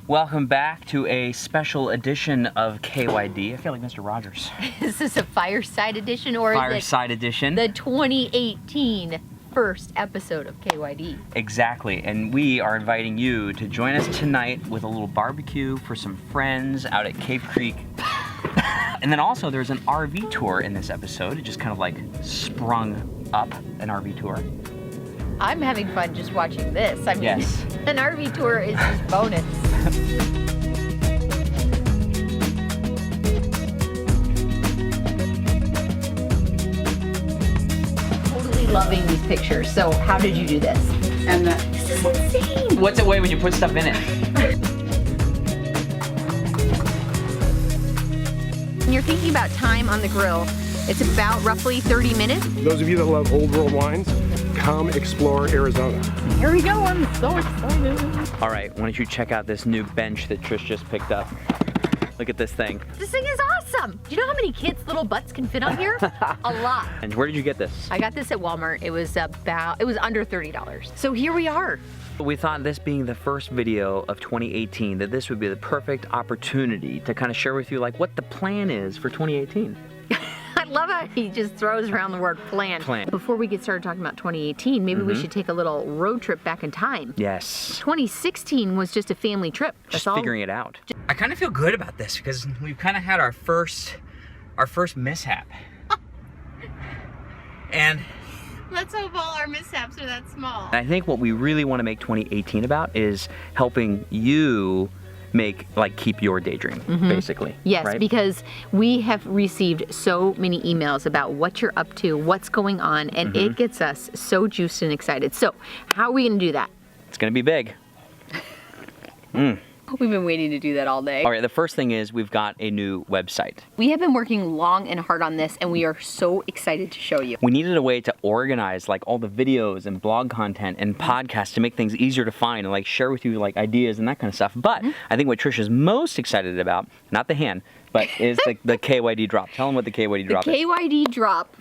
Welcome back to a special edition of KYD. I feel like Mr. Rogers. Is this a fireside edition or Fireside edition. The 2018 first episode of KYD? Exactly, and we are inviting you to join us tonight with a little barbecue for some friends out at Cave Creek. And then also there's an RV tour in this episode. It just kind of like sprung up, an RV tour. I'm having fun just watching this. I mean, yes. An RV tour is just bonus. Totally loving these pictures. So how did you do this? And This is insane. What's it way when you put stuff in it? When you're thinking about time on the grill, it's about roughly 30 minutes. Those of you that love old world wines, come explore Arizona. Here we go, I'm so excited. All right, why don't you check out this new bench that Trish just picked up. Look at this thing. This thing is awesome. Do you know how many kids' little butts can fit on here? A lot. And where did you get this? I got this at Walmart. It was under $30. So here we are. We thought, this being the first video of 2018, that this would be the perfect opportunity to kind of share with you like what the plan is for 2018. I love how he just throws around the word plan. Before we get started talking about 2018, maybe we should take a little road trip back in time. Yes. 2016 was just a family trip. Just figuring it out. I kind of feel good about this because we've kind of had our first mishap. And let's hope all our mishaps are that small. I think what we really want to make 2018 about is helping you make, like, keep your daydream, basically. Yes, right? because we have received so many emails about what you're up to, what's going on, and it gets us so juiced and excited. So, how are we going to do that? It's going to be big. We've been waiting to do that all day. All right, the first thing is we've got a new website. We have been working long and hard on this, and we are so excited to show you. We needed a way to organize like all the videos and blog content and podcasts to make things easier to find and like share with you like ideas and that kind of stuff. But I think what Trish is most excited about, not the hand, but is the KYD drop. Tell them what the KYD drop is. The KYD drop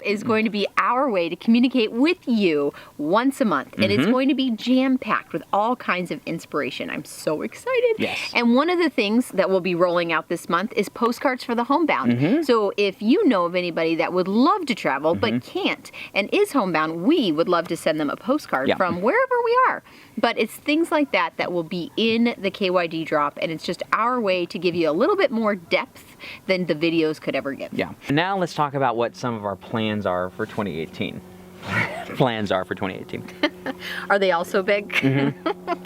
is going to be our way to communicate with you once a month. And it's going to be jam-packed with all kinds of inspiration. I'm so excited. Yes. And one of the things that we'll be rolling out this month is postcards for the homebound. So if you know of anybody that would love to travel but can't and is homebound, we would love to send them a postcard from wherever we are. But it's things like that that will be in the KYD drop, and it's just our way to give you a little bit more depth than the videos could ever give. Yeah. Now let's talk about what some of our plans are for 2018. Plans are for 2018. Are they also big?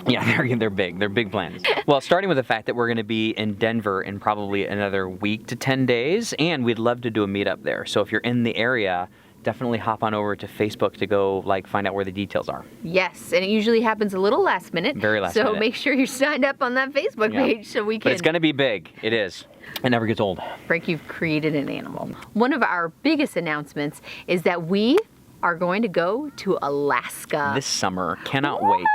Yeah, they're big. They're big plans. Well, starting with the fact that we're going to be in Denver in probably another week to 10 days, and we'd love to do a meetup there. So if you're in the area, definitely hop on over to Facebook to go like find out where the details are. Yes, and it usually happens a little last minute. Very last minute. So make sure you're signed up on that Facebook page so we can... But it's going to be big. It is. It never gets old. Frank, you've created an animal. One of our biggest announcements is that we are going to go to Alaska. This summer. Cannot wait.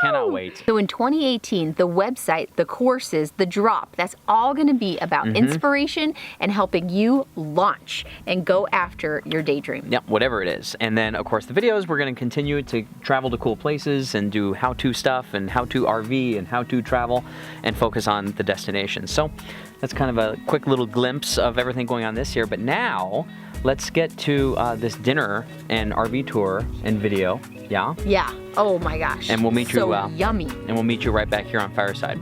Cannot wait. So in 2018, the website, the courses, the drop, that's all going to be about inspiration and helping you launch and go after your daydream. Yep, whatever it is. And then, of course, the videos, we're going to continue to travel to cool places and do how-to stuff and how-to RV and how-to travel and focus on the destination. So that's kind of a quick little glimpse of everything going on this year. But now, let's get to this dinner and RV tour and video. Yeah? Yeah. Oh my gosh. And we'll meet you. So yummy. And we'll meet you right back here on Fireside.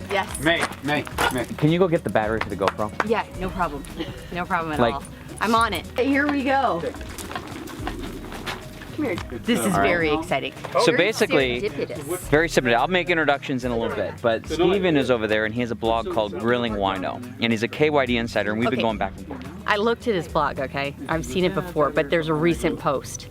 Yes. May. Can you go get the battery for the GoPro? Yeah, no problem. No problem at Like- all. I'm on it. Here we go. Come here. This is very exciting. So Very basically, serendipitous. very simple. I'll make introductions in a little bit, but Steven is over there and he has a blog called Grilling Wino, and he's a KYD insider, and we've been Okay. going back and forth. I looked at his blog, okay? I've seen it before, but there's a recent post.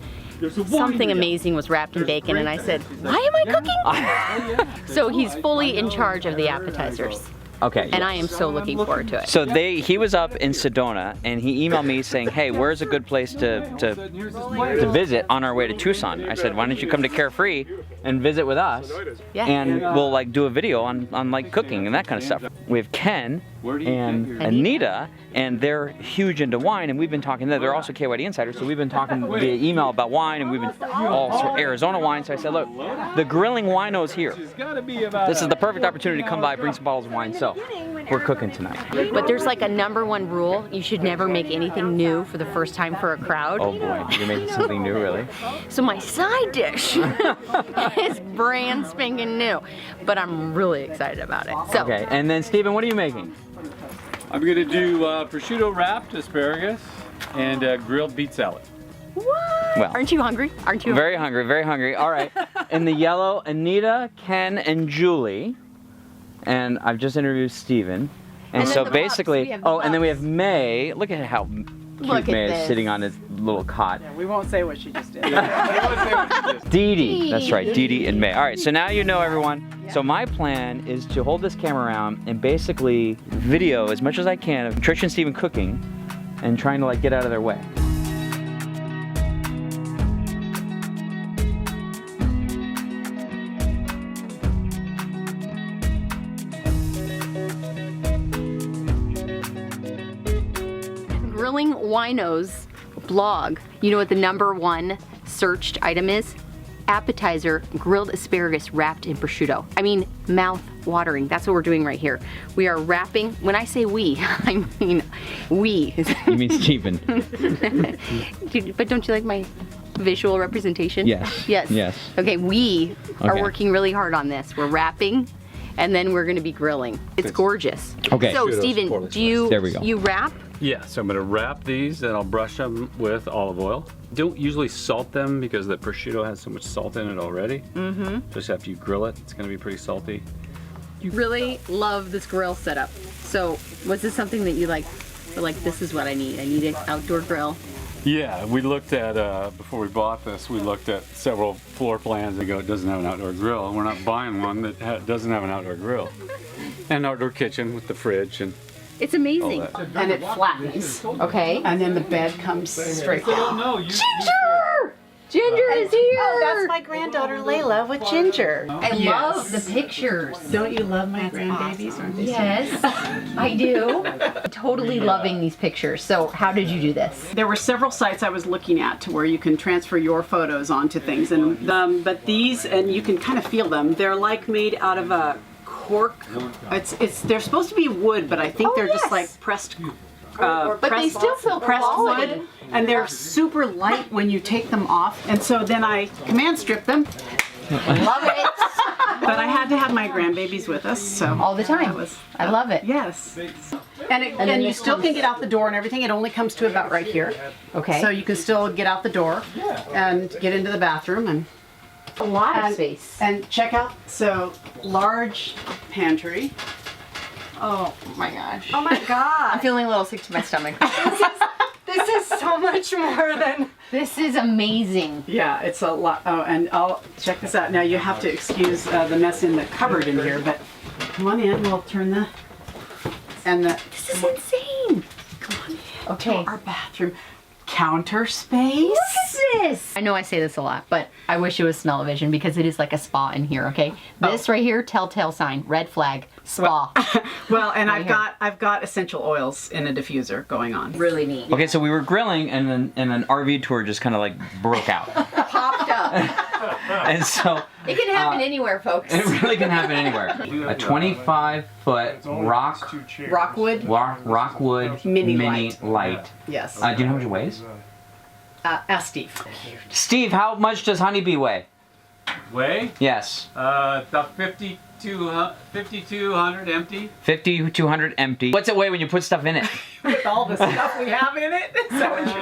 Something amazing was wrapped in bacon, and I said, why am I cooking? So he's fully in charge of the appetizers. Okay. And I am so looking forward to it. So he was up in Sedona, and he emailed me saying, hey, where's a good place to visit on our way to Tucson? I said, why don't you come to Carefree and visit with us? Yeah. And we'll like do a video on like cooking and that kind of stuff. We have Ken, and Anita, and they're huge into wine, and we've been talking. They're also KYD insiders, so we've been talking via email about wine, and we've been all Arizona wine. So I said, look, the grilling wino's here. This is the perfect opportunity to come by, bring some bottles of wine. So we're cooking tonight. But there's like a #1 rule: you should never make anything new for the first time for a crowd. Oh boy, you're making something new, really? So my side dish is brand spanking new, but I'm really excited about it. So. Okay, and then Stephen, what are you making? I'm gonna do prosciutto wrapped asparagus and grilled beet salad. What? Well, aren't you hungry? Aren't you? Very hungry, very hungry. All right. In the yellow, Anita, Ken, and Julie. And I've just introduced Stephen. And so basically, and then we have May. Look at how cute May is sitting on his little cot. Yeah, we won't say what she just did. Dee Dee. That's right, Dee Dee and May. All right, so now you know, everyone. So my plan is to hold this camera around and basically video as much as I can of Trish and Stephen cooking and trying to like get out of their way. Grilling Winos blog. You know what the #1 searched item is? Appetizer, grilled asparagus wrapped in prosciutto. I mean, mouth watering. That's what we're doing right here. We are wrapping, when I say we, I mean we. You mean Stephen? But don't you like my visual representation? Yes. Yes. Yes. Okay, we are working really hard on this. We're wrapping, and then we're gonna be grilling. It's gorgeous. Okay. So Stephen, There we go. you wrap? Yeah, so I'm gonna wrap these and I'll brush them with olive oil. Don't usually salt them because the prosciutto has so much salt in it already. Mm-hmm. Just after you grill it, it's gonna be pretty salty. You really love this grill setup. So was this something that you like, were like, this is what I need? I need an outdoor grill. Yeah, we looked at, before we bought this, we looked at several floor plans and go, it doesn't have an outdoor grill. We're not buying one that doesn't have an outdoor grill. And outdoor kitchen with the fridge and It's amazing. And it flattens. Okay. And then the bed comes straight down. Ginger! Ginger is here! Oh, that's my granddaughter Layla with Ginger. I love the pictures. Don't you love my grandbabies? Aren't they Yes, I do. Totally loving these pictures. So how did you do this? There were several sites I was looking at to where you can transfer your photos onto things, and but these, and you can kind of feel them. They're like made out of a cork. They're supposed to be wood, but I think they're just like pressed. But they still feel pressed quality. wood, and they're super light when you take them off. And so then I command strip them. Love it. But I had to have my grandbabies with us, so All the time. I love it. yes. And you still can get out the door and everything. It only comes to about right here. Okay. So you can still get out the door and get into the bathroom and a lot of space. and check out. So large pantry. Oh my gosh. Oh my god. I'm feeling a little sick to my stomach. This is so much more than. This is amazing. Yeah, it's a lot. Oh, and I'll check this out. Now you have to excuse the mess in the cupboard in here, but come on in. We'll turn the This is insane. Come on in. Okay. To our bathroom. Counter space. Look at this. I know I say this a lot, but I wish it was smell-o-vision because it is like a spa in here, okay? This right here, telltale sign, red flag, spa. Well, and I've got essential oils in a diffuser going on. Really neat. Okay, so we were grilling and an RV tour just kind of like broke out. Popped up. And so It can happen anywhere, folks. it really can happen anywhere. A 25-foot Rockwood Mini Lite. Yes. Do you know how much it weighs? Ask Steve. Steve, how much does Honeybee weigh? weigh? Yes. About 5,200 empty. 5,200 empty. What's it weigh when you put stuff in it? With all the stuff we have in it. Is that what you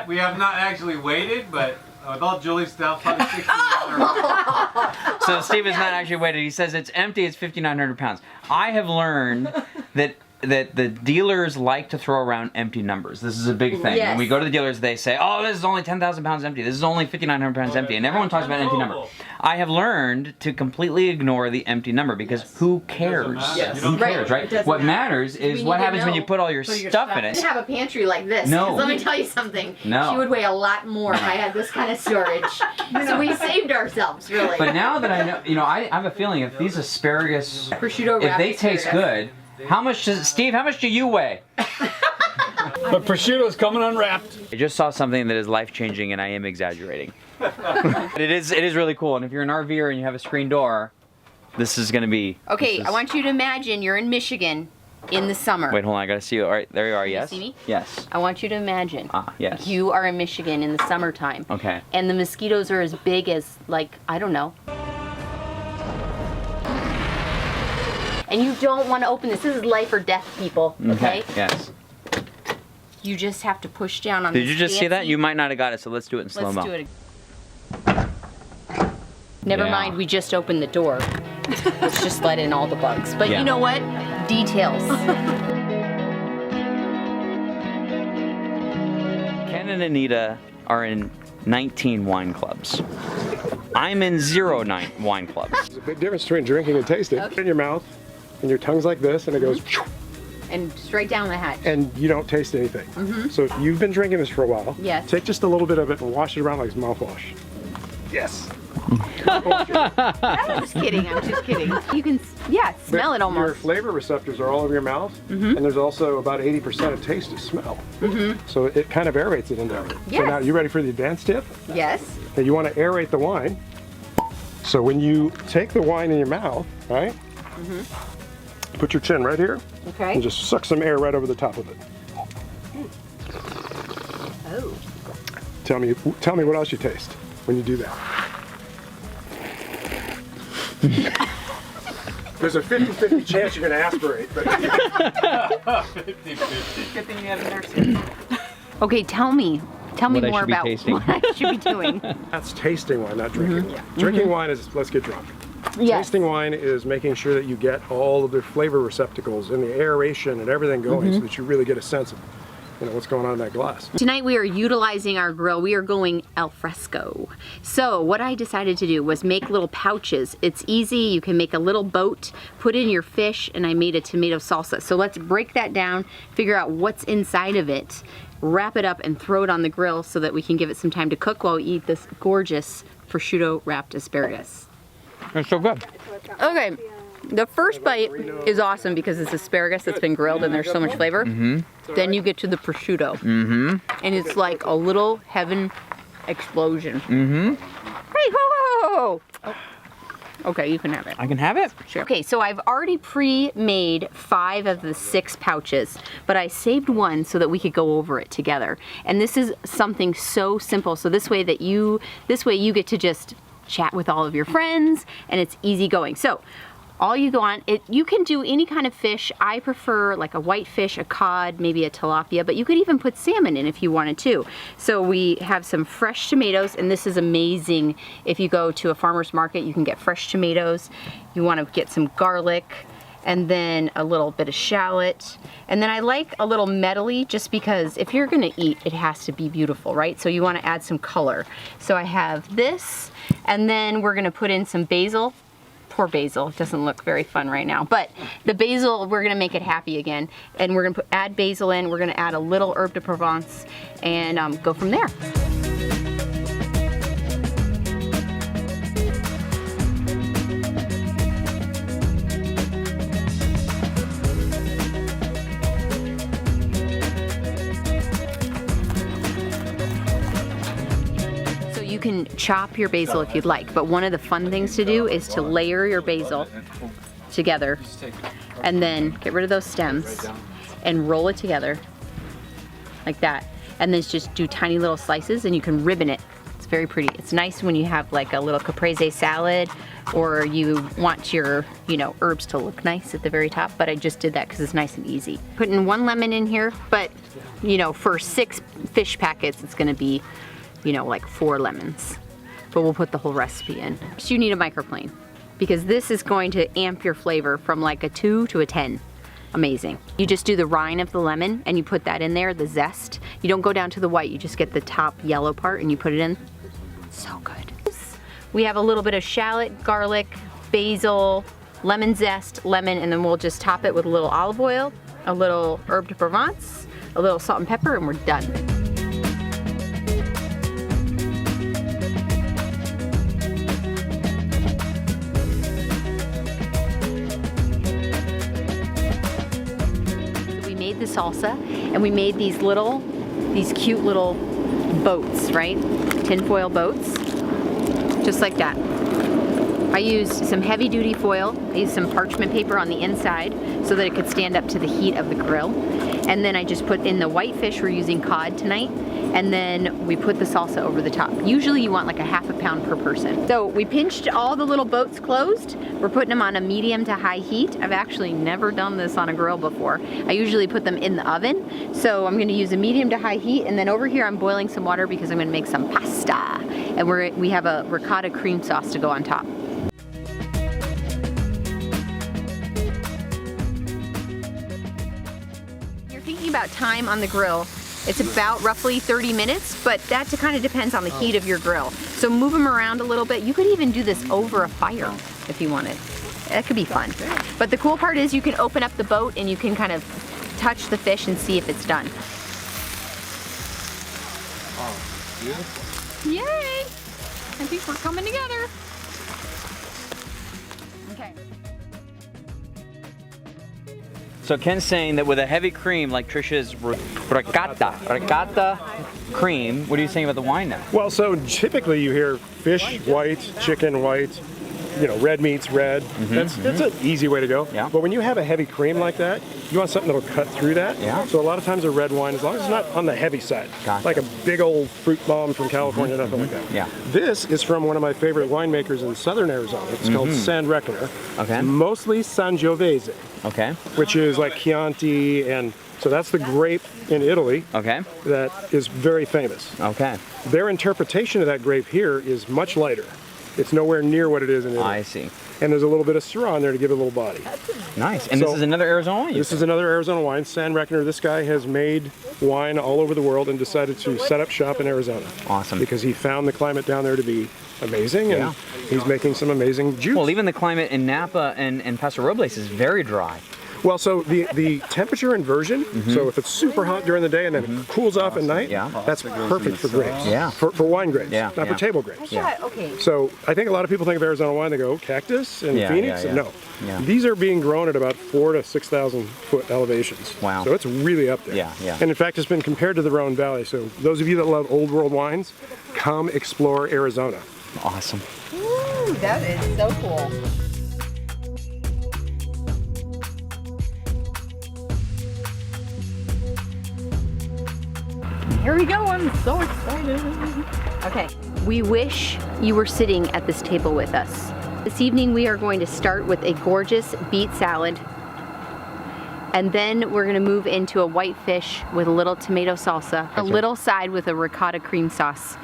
We have not actually weighted, but with all Julie's stuff, probably 1,600. So Steve is not actually weighted. He says it's empty, it's 5,900 pounds. I have learned that the dealers like to throw around empty numbers. This is a big thing. Yes. When we go to the dealers, they say, oh, this is only 10,000 pounds empty. This is only 5,900 pounds empty. And everyone talks about an empty number. I have learned to completely ignore the empty number because who cares? Yes. Who cares, right? What matters is what happens when you put all your stuff in I it. should have a pantry like this. No. 'Cause let me tell you something. No. She would weigh a lot more if I had this kind of storage. So we saved ourselves, really. But now that I know, I have a feeling if these asparagus, Prosciutto if wrapped they taste asparagus. good, How much does, Steve, how much do you weigh? The prosciutto's coming unwrapped. I just saw something that is life-changing, and I am exaggerating. But it is really cool, and if you're an RVer and you have a screen door, this is gonna be... Okay, I want you to imagine you're in Michigan in the summer. Wait, hold on, I gotta see you. All right, there you are, yes? You see me? Yes. I want you to imagine yes. you are in Michigan in the summertime. Okay. And the mosquitoes are as big as, like, I don't know. And you don't want to open this. This is life or death, people, okay? Yes. You just have to push down on Did this you just see that? fancy- You might not have got it, so let's do it in slow-mo. Let's do it. Never Yeah. mind, we just opened the door. Let's just let in all the bugs. But Yeah. you know what? Details. Ken and Anita are in 19 wine clubs. I'm in 0 wine clubs. There's a big difference between drinking and tasting. Put it in your mouth, and your tongue's like this, and it goes, And straight down the hatch. and you don't taste anything. So if you've been drinking this for a while, Yes. take just a little bit of it and wash it around like it's mouthwash. Yes. I'm just kidding, I'm just kidding. You can, yeah, smell it Your almost. flavor receptors are all over your mouth, and there's also about 80% of taste is smell. So it kind of aerates it in there. So Yes. now, you ready for the advanced tip? Yes. Now you want to aerate the wine. So when you take the wine in your mouth, right? Put your chin right here, Okay. and just suck some air right over the top of it. Oh. Tell me what else you taste when you do that. There's a 50-50 chance you're going to aspirate, but Good thing you have a nurse. Okay, tell me What I more should be about tasting. what I should be doing. that's tasting wine, not drinking wine. Drinking wine is let's get drunk. Yes. Tasting wine is making sure that you get all of the flavor receptacles and the aeration and everything going so that you really get a sense of what's going on in that glass. Tonight we are utilizing our grill. We are going al fresco. So what I decided to do was make little pouches. It's easy. You can make a little boat, put in your fish, and I made a tomato salsa. So let's break that down, figure out what's inside of it, wrap it up, and throw it on the grill so that we can give it some time to cook while we eat this gorgeous prosciutto wrapped asparagus. It's so good. Okay. The first bite is awesome because it's asparagus that's been grilled and there's so much flavor. Then you get to the prosciutto. And it's like a little heaven explosion. Hey, ho, ho, ho. Okay, you can have it. I can have it? Sure. Okay, so I've already pre-made 5 of the 6 pouches, but I saved one so that we could go over it together. And this is something so simple. So this way you get to just chat with all of your friends and it's easy going. So all you go on, you can do any kind of fish. I prefer like a white fish, a cod, maybe a tilapia, but you could even put salmon in if you wanted to. So we have some fresh tomatoes, and this is amazing. If you go to a farmer's market, you can get fresh tomatoes. You want to get some garlic, and then a little bit of shallot. And then I like a little medley just because if you're gonna eat, it has to be beautiful, right? So you wanna add some color. So I have this, and then we're gonna put in some basil. Poor basil, it doesn't look very fun right now. But the basil, we're gonna make it happy again. And we're gonna add basil in, we're gonna add a little herb de Provence, and go from there. You can chop your basil if you'd like, but one of the fun things to do is to layer your basil together and then get rid of those stems and roll it together like that. And then just do tiny little slices and you can ribbon it. It's very pretty. It's nice when you have like a little caprese salad or you want your, herbs to look nice at the very top, but I just did that because it's nice and easy. Putting 1 lemon in here, but for 6 fish packets, it's gonna be like 4 lemons, but we'll put the whole recipe in. So you need a microplane because this is going to amp your flavor from like a 2 to a 10. Amazing. You just do the rind of the lemon and you put that in there, the zest. You don't go down to the white, you just get the top yellow part and you put it in. So good. We have a little bit of shallot, garlic, basil, lemon zest, lemon, and then we'll just top it with a little olive oil, a little herb de Provence, a little salt and pepper, and we're done. salsa, and we made these cute little boats, right? Tinfoil boats, just like that. I used some heavy duty foil. I used some parchment paper on the inside so that it could stand up to the heat of the grill. And then I just put in the white fish. We're using cod tonight. And then we put the salsa over the top. Usually you want like a ½ pound per person. So we pinched all the little boats closed. We're putting them on a medium to high heat. I've actually never done this on a grill before. I usually put them in the oven. So I'm gonna use a medium to high heat, and then over here I'm boiling some water because I'm gonna make some pasta. And we have a ricotta cream sauce to go on top. You're thinking about time on the grill. It's about roughly 30 minutes, but that kind of depends on the heat of your grill. So move them around a little bit. You could even do this over a fire if you wanted. That could be fun. But the cool part is you can open up the boat and you can kind of touch the fish and see if it's done. Oh, beautiful. Yay! I think we're coming together. Okay. So Ken's saying that with a heavy cream like Trisha's ricotta cream, what are you saying about the wine now? Well, so typically you hear fish white, chicken white, red meats red. That's an easy way to go. Yeah. But when you have a heavy cream like that, you want something that'll cut through that. Yeah. So a lot of times a red wine, as long as it's not on the heavy side, Gotcha. like a big old fruit bomb from California, nothing like that. Yeah. This is from one of my favorite winemakers in southern Arizona. It's called San Reckoner. Okay. Mostly Sangiovese, Okay. which is like Chianti, and so that's the grape in Italy Okay. that is very famous. Okay. Their interpretation of that grape here is much lighter. It's nowhere near what it is in Italy. I see. And there's a little bit of Syrah in there to give it a little body. Nice. And So- this is another Arizona wine? This is another Arizona wine, San Reckoner. This guy has made wine all over the world and decided to set up shop in Arizona. Awesome. Because he found the climate down there to be amazing, and Yeah. he's making some amazing juice. Well, even the climate in Napa and Paso Robles is very dry. Well, so the temperature inversion, so if it's super hot during the day and then it cools off at night, Yeah. that's perfect for grapes. Yeah. For wine grapes, Yeah, not yeah. for table grapes. Yeah. Okay. So I think a lot of people think of Arizona wine, they go cactus and Yeah, Phoenix. yeah, yeah. No, Yeah. these are being grown at about 4,000 to 6,000 foot elevations. Wow. So it's really up there. Yeah, yeah. And in fact, it's been compared to the Roan Valley. So those of you that love old world wines, come explore Arizona. Awesome. Ooh, that is so cool. Here we go, I'm so excited. Okay, we wish you were sitting at this table with us. This evening we are going to start with a gorgeous beet salad, and then we're gonna move into a white fish with a little tomato salsa, a little side with a ricotta cream sauce.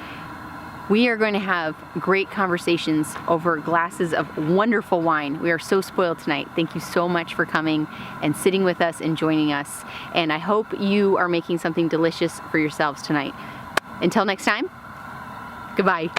We are going to have great conversations over glasses of wonderful wine. We are so spoiled tonight. Thank you so much for coming and sitting with us and joining us. And I hope you are making something delicious for yourselves tonight. Until next time, goodbye.